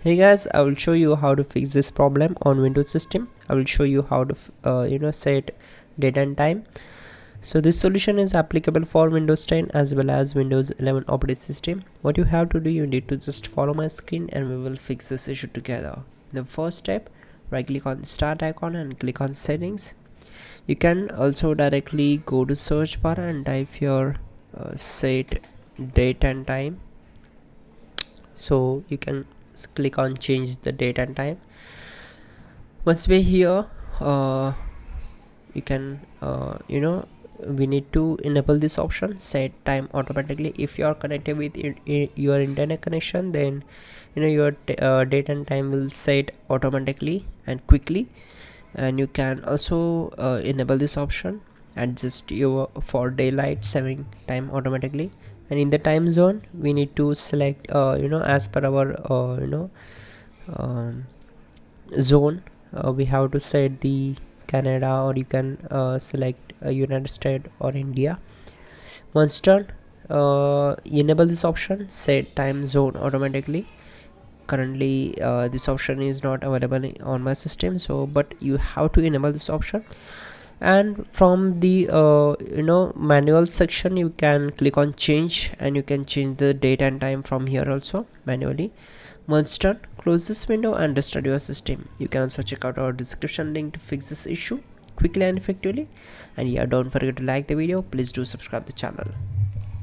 Hey guys, I will show you how to fix this problem on Windows system. I will show you how to set date and time. So this solution is applicable for Windows 10 as well as Windows 11 operating system. What you have to do, you need to just follow my screen and we will fix this issue together. In the first step, right click on the start icon and click on settings. You can also directly go to search bar and type your set date and time. So you can click on change the date and time. Once we're here, you can we need to enable this option, set time automatically. If you are connected with your internet connection, then your date and time will set automatically and quickly. And you can also enable this option, adjust your for daylight saving time automatically. And in the time zone, we need to select as per our zone. We have to set the Canada, or you can select United States or India. Once done, enable this option, set time zone automatically. Currently this option is not available on my system, so but you have to enable this option. And from the manual section, you can click on change and you can change the date and time from here also manually. Once done, close this window and restart your system. You can also check out our description link to fix this issue quickly and effectively. And yeah, don't forget to like the video. Please do subscribe the channel.